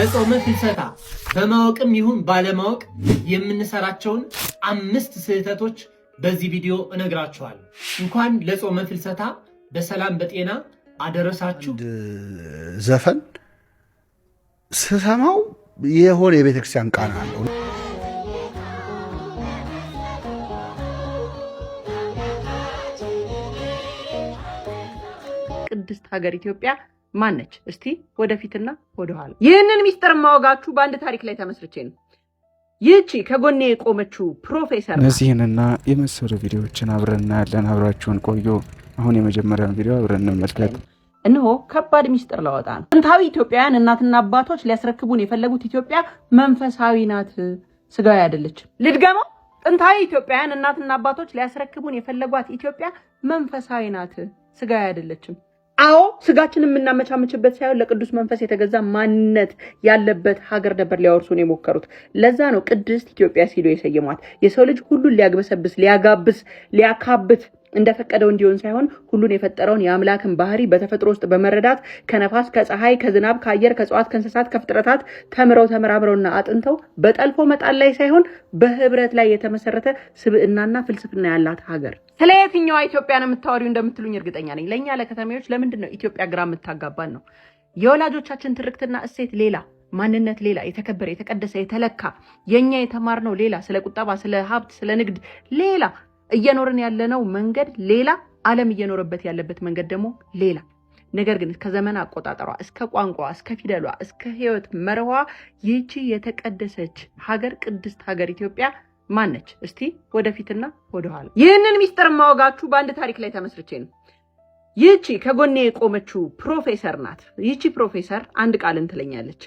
በጾመ ፍልሰታ በማወቅም ይሁን ባለማወቅ የምንሰራቸውን 5 ስህተቶች በዚህ ቪዲዮ እነግራችኋለሁ። እንኳን ለጾመ ፍልሰታ በሰላም በጤና አደረሳችሁ። ዘፈን ስሰማው የሆነ የቤተክርስቲያን ቃና አለው። ቅድስት ሀገር ኢትዮጵያ ማነች? እስቲ ወደፊትና ወደኋላ ይህንን ሚስጥር ማወጋችሁ በአንድ ታሪክ ላይ ተመስርቼ ነው። ይህቺ ከጎኔ የቆመችው ፕሮፌሰር እነዚህንና የመሰሉ ቪዲዮዎችን አብረን እናያለን። አብራችሁን ቆዩ። አሁን የመጀመሪያውን ቪዲዮ አብረን እንመልከት። እነሆ ከባድ ሚስጥር ላወጣ ነው። ጥንታዊ ኢትዮጵያውያን እናትና አባቶች ሊያስረክቡን የፈለጉት ኢትዮጵያ መንፈሳዊ ናት፣ ስጋዊ አይደለችም። ልድገመው። ጥንታዊ ኢትዮጵያውያን እናትና አባቶች ሊያስረክቡን የፈለጓት ኢትዮጵያ መንፈሳዊ ናት፣ ስጋዊ አይደለችም። አዎ ስጋችንን የምናመቻመችበት ሳይሆን ለቅዱስ መንፈስ የተገዛ ማንነት ያለበት ሀገር ነበር ሊያወርሱን የሞከሩት። ለዛ ነው ቅድስት ኢትዮጵያ ሲሉ የሰየሟት። የሰው ልጅ ሁሉን ሊያግበሰብስ፣ ሊያጋብስ፣ ሊያካብት እንደፈቀደው እንዲሆን ሳይሆን ሁሉን የፈጠረውን የአምላክን ባህሪ በተፈጥሮ ውስጥ በመረዳት ከነፋስ፣ ከፀሐይ፣ ከዝናብ፣ ከአየር፣ ከእጽዋት፣ ከእንስሳት፣ ከፍጥረታት ተመራምረውና አጥንተው በጠልፎ መጣል ላይ ሳይሆን በህብረት ላይ የተመሰረተ ስብዕናና ፍልስፍና ያላት ሀገር። ስለ የትኛዋ ኢትዮጵያ ነው የምታወሪው እንደምትሉኝ እርግጠኛ ነኝ። ለእኛ ለከተሜዎች ለምንድን ነው ኢትዮጵያ ግራ የምታጋባን ነው? የወላጆቻችን ትርክትና እሴት ሌላ፣ ማንነት ሌላ፣ የተከበረ የተቀደሰ የተለካ፣ የኛ የተማርነው ሌላ፣ ስለ ቁጠባ፣ ስለ ሀብት፣ ስለ ንግድ ሌላ፣ እየኖርን ያለነው መንገድ ሌላ፣ ዓለም እየኖረበት ያለበት መንገድ ደግሞ ሌላ። ነገር ግን ከዘመን አቆጣጠሯ እስከ ቋንቋ እስከ ፊደሏ እስከ ህይወት መርዋ ይህቺ የተቀደሰች ሀገር ቅድስት ሀገር ኢትዮጵያ ማነች? እስቲ ወደፊትና ወደኋላ ይህንን ሚስጥር ማወጋችሁ በአንድ ታሪክ ላይ ተመስርቼ ነው። ይህቺ ከጎኔ የቆመችው ፕሮፌሰር ናት። ይህቺ ፕሮፌሰር አንድ ቃልን ትለኛለች።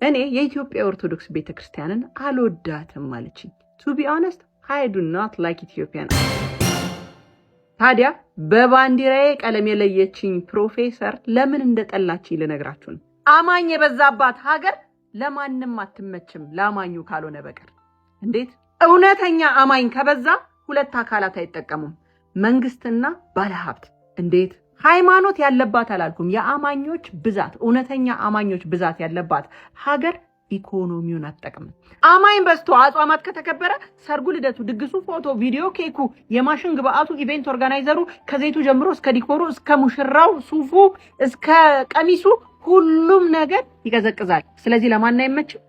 እኔ የኢትዮጵያ ኦርቶዶክስ ቤተክርስቲያንን አልወዳትም ማለችኝ። ቱ ቢ ኦነስት I do not like Ethiopian. ታዲያ በባንዲራዬ ቀለም የለየችኝ ፕሮፌሰር ለምን እንደጠላችኝ ልነግራችሁ ነው። አማኝ የበዛባት ሀገር ለማንም አትመችም ላማኙ ካልሆነ በቀር። እንዴት? እውነተኛ አማኝ ከበዛ ሁለት አካላት አይጠቀሙም፣ መንግስትና ባለሀብት። እንዴት? ሃይማኖት ያለባት አላልኩም፣ የአማኞች ብዛት፣ እውነተኛ አማኞች ብዛት ያለባት ሀገር ኢኮኖሚውን አትጠቅምም። አማኝ በዝቶ አጽዋማት ከተከበረ ሰርጉ፣ ልደቱ፣ ድግሱ፣ ፎቶ፣ ቪዲዮ፣ ኬኩ፣ የማሽን ግብአቱ፣ ኢቬንት ኦርጋናይዘሩ ከዘይቱ ጀምሮ እስከ ዲኮሩ፣ እስከ ሙሽራው ሱፉ፣ እስከ ቀሚሱ ሁሉም ነገር ይቀዘቅዛል። ስለዚህ ለማን አይመችም?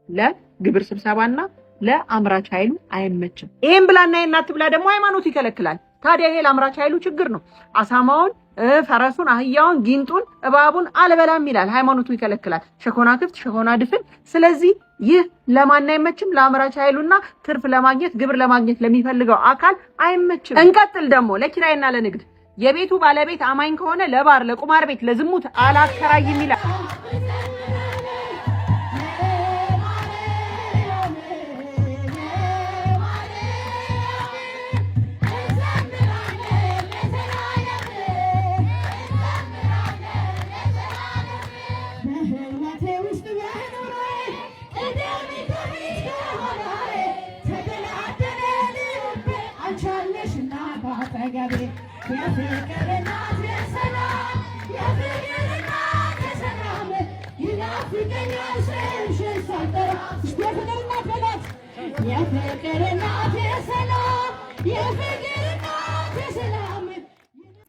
ለግብር ስብሰባና ለአምራች ኃይሉ አይመችም። ይሄን ብላና የናት ብላ ደግሞ ሃይማኖቱ ይከለክላል። ታዲያ ይሄ ለአምራች ኃይሉ ችግር ነው። አሳማውን፣ ፈረሱን፣ አህያውን፣ ጊንጡን፣ እባቡን አልበላም ይላል፣ ሃይማኖቱ ይከለክላል። ሸኮና ክፍት፣ ሸኮና ድፍን። ስለዚህ ይህ ለማን አይመችም? ለአምራች ኃይሉና ትርፍ ለማግኘት ግብር ለማግኘት ለሚፈልገው አካል አይመችም። እንቀጥል ደግሞ ለኪራይና ለንግድ። የቤቱ ባለቤት አማኝ ከሆነ ለባር፣ ለቁማር ቤት፣ ለዝሙት አላከራይም ይላል።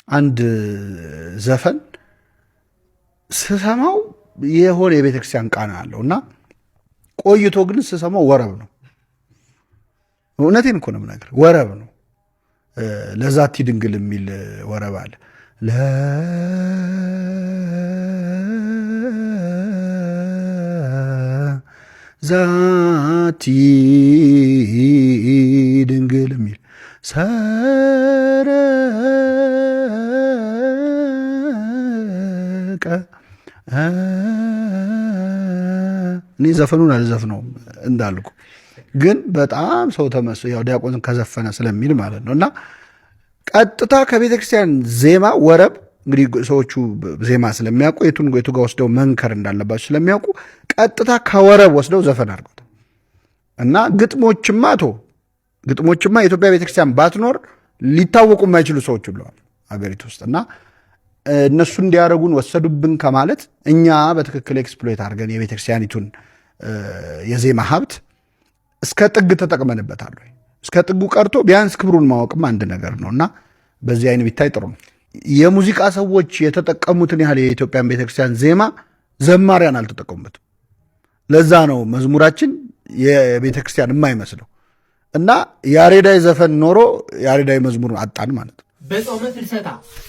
አንድ ዘፈን ስሰማው የሆነ የቤተክርስቲያን ቃና አለው እና ቆይቶ ግን ስሰማው ወረብ ነው። እውነቴን እኮ ነው የምነግርህ፣ ወረብ ነው። ለዛቲ ድንግል የሚል ወረብ አለ። ለዛቲ ድንግል የሚል ሰረቀ። እኔ ዘፈኑን አልዘፍነውም እንዳልኩ፣ ግን በጣም ሰው ተመስሎ ያው ዲያቆን ከዘፈነ ስለሚል ማለት ነው። እና ቀጥታ ከቤተ ክርስቲያን ዜማ ወረብ፣ እንግዲህ ሰዎቹ ዜማ ስለሚያውቁ የቱ ጋር ወስደው መንከር እንዳለባቸው ስለሚያውቁ ቀጥታ ከወረብ ወስደው ዘፈን አድርገውታል። እና ግጥሞችማ የኢትዮጵያ ቤተክርስቲያን ባትኖር ሊታወቁ የማይችሉ ሰዎች ብለዋል አገሪቱ ውስጥ። እና እነሱ እንዲያደርጉን ወሰዱብን ከማለት እኛ በትክክል ኤክስፕሎይት አድርገን የቤተክርስቲያኒቱን የዜማ ሀብት እስከ ጥግ ተጠቅመንበታል ወይ? እስከ ጥጉ ቀርቶ ቢያንስ ክብሩን ማወቅም አንድ ነገር ነውና በዚህ አይን ቢታይ ጥሩ ነው። የሙዚቃ ሰዎች የተጠቀሙትን ያህል የኢትዮጵያን ቤተክርስቲያን ዜማ ዘማሪያን አልተጠቀሙበትም። ለዛ ነው መዝሙራችን የቤተክርስቲያን የማይመስለው እና ያሬዳዊ ዘፈን ኖሮ ያሬዳዊ መዝሙር አጣን ማለት ነው። በጾመ ፍልሰታ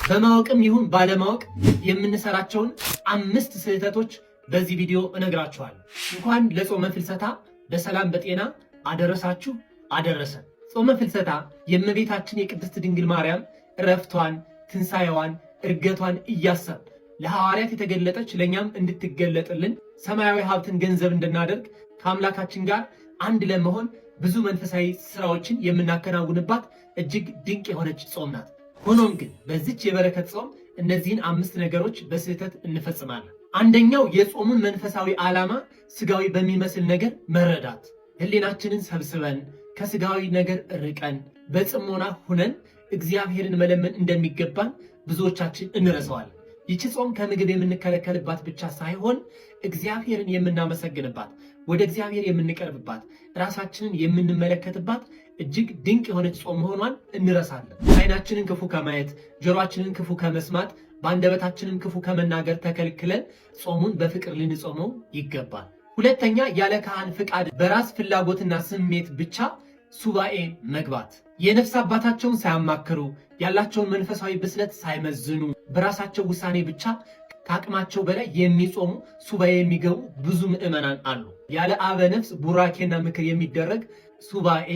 በማወቅም ይሁን ባለማወቅ የምንሰራቸውን 5 ስህተቶች በዚህ ቪዲዮ እነግራችኋለሁ። እንኳን ለጾመ ፍልሰታ በሰላም በጤና አደረሳችሁ አደረሰን። ጾመ ፍልሰታ የእመቤታችን የቅድስት ድንግል ማርያም ዕረፍቷን፣ ትንሣኤዋን፣ ዕርገቷን እያሰብ ለሐዋርያት የተገለጠች ለእኛም እንድትገለጥልን ሰማያዊ ሀብትን ገንዘብ እንድናደርግ ከአምላካችን ጋር አንድ ለመሆን ብዙ መንፈሳዊ ስራዎችን የምናከናውንባት እጅግ ድንቅ የሆነች ጾም ናት። ሆኖም ግን በዚች የበረከት ጾም እነዚህን 5 ነገሮች በስህተት እንፈጽማለን። አንደኛው የጾሙን መንፈሳዊ ዓላማ ስጋዊ በሚመስል ነገር መረዳት። ህሊናችንን ሰብስበን ከስጋዊ ነገር ርቀን በጽሞና ሁነን እግዚአብሔርን መለመን እንደሚገባን ብዙዎቻችን እንረሳዋለን። ይቺ ጾም ከምግብ የምንከለከልባት ብቻ ሳይሆን እግዚአብሔርን የምናመሰግንባት፣ ወደ እግዚአብሔር የምንቀርብባት፣ ራሳችንን የምንመለከትባት እጅግ ድንቅ የሆነች ጾም መሆኗን እንረሳለን። ዓይናችንን ክፉ ከማየት፣ ጆሮአችንን ክፉ ከመስማት፣ በአንደበታችንም ክፉ ከመናገር ተከልክለን ጾሙን በፍቅር ልንጾመው ይገባል። ሁለተኛ ያለ ካህን ፍቃድ በራስ ፍላጎትና ስሜት ብቻ ሱባኤ መግባት። የነፍስ አባታቸውን ሳያማክሩ ያላቸውን መንፈሳዊ ብስለት ሳይመዝኑ በራሳቸው ውሳኔ ብቻ ከአቅማቸው በላይ የሚጾሙ ሱባኤ የሚገቡ ብዙ ምዕመናን አሉ። ያለ አበ ነፍስ ቡራኬና ምክር የሚደረግ ሱባኤ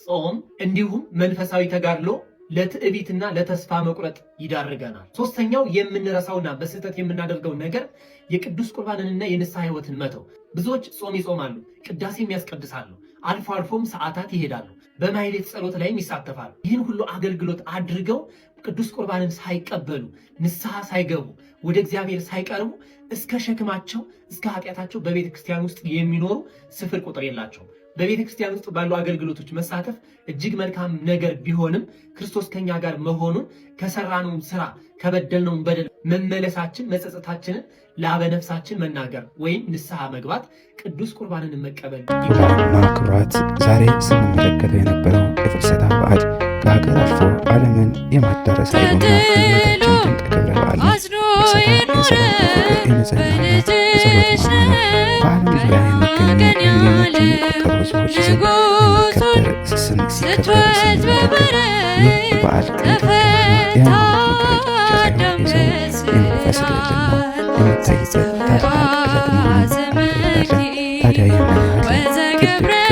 ጾም እንዲሁም መንፈሳዊ ተጋድሎ ለትዕቢትና ለተስፋ መቁረጥ ይዳርገናል። ሶስተኛው የምንረሳውና በስህተት የምናደርገው ነገር የቅዱስ ቁርባንንና የንስሐ ሕይወትን መተው። ብዙዎች ጾም ይጾማሉ፣ ቅዳሴም ያስቀድሳሉ፣ አልፎ አልፎም ሰዓታት ይሄዳሉ፣ በማሕሌት ጸሎት ላይም ይሳተፋሉ። ይህን ሁሉ አገልግሎት አድርገው ቅዱስ ቁርባንን ሳይቀበሉ ንስሐ ሳይገቡ ወደ እግዚአብሔር ሳይቀርቡ እስከ ሸክማቸው እስከ ኃጢአታቸው በቤተ ክርስቲያን ውስጥ የሚኖሩ ስፍር ቁጥር የላቸውም። በቤተ ክርስቲያን ውስጥ ባሉ አገልግሎቶች መሳተፍ እጅግ መልካም ነገር ቢሆንም ክርስቶስ ከኛ ጋር መሆኑን ከሰራነው ስራ ከበደልነው በደል መመለሳችን መጸጸታችንን ለአበነፍሳችን መናገር ወይም ንስሐ መግባት ቅዱስ ቁርባንን መቀበል ክቡራንና ክቡራት፣ ዛሬ ስንመለከተው የነበረው የፍልሰታ በዓል ከሀገር አልፎ ዓለምን የማዳረስ ኃይሉና የሕይወታችን ድንቅ ክብረ በዓል ነው። የሰላም፣ የፍቅር፣ የንጽህናና የጸሎት ማማ ነው። በዓለም ዙሪያ የሚገኙ ሚሊዮኖች የሚቆጠሩ ሰዎች ዘንድ የሚከበር ሲከበር ስንመለከት ይህ በዓል ጥንታዊና የሃይማኖት መገለጫ ብቻ ሳይሆን የሰው የመንፈስ ልዕልና የሚታይበት ታላቅ ዕለት መሆኑን እንረዳለን። ታዲያ ይህንን ያህል ትልቅ ክብርና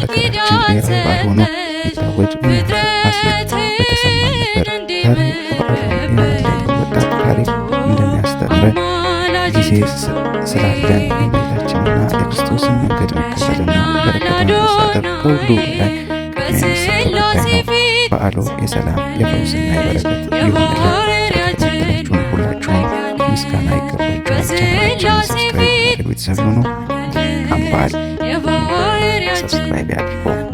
ብሔራዊ በዓል ሆኖ ሲታወጅ ምን ያህል ሐሴት የተሰማ ነበር። ዛሬ የምንለየው ወጣት ታሪክ እንደሚያስተምረን ጊዜ ስላለን የእመቤታችንና የክርስቶስን መንገድ መከተልና በረከቷን መሳተፍ ከሁሉ በላይ ቅድሚያ የሚሰጠው ጉዳይ ነው። በዓሉ የሰላም የፈውስና የበረከት ይሁንልን። ስለተከታተላችሁን ሁላችሁም ምስጋና ይገባችኋል። ቻናላችንን ሰብስክራይብ ያድርጉ። ቤተሰብ ሆኖ መልካም በዓል። ሰብስክራይብ ያድርጉ።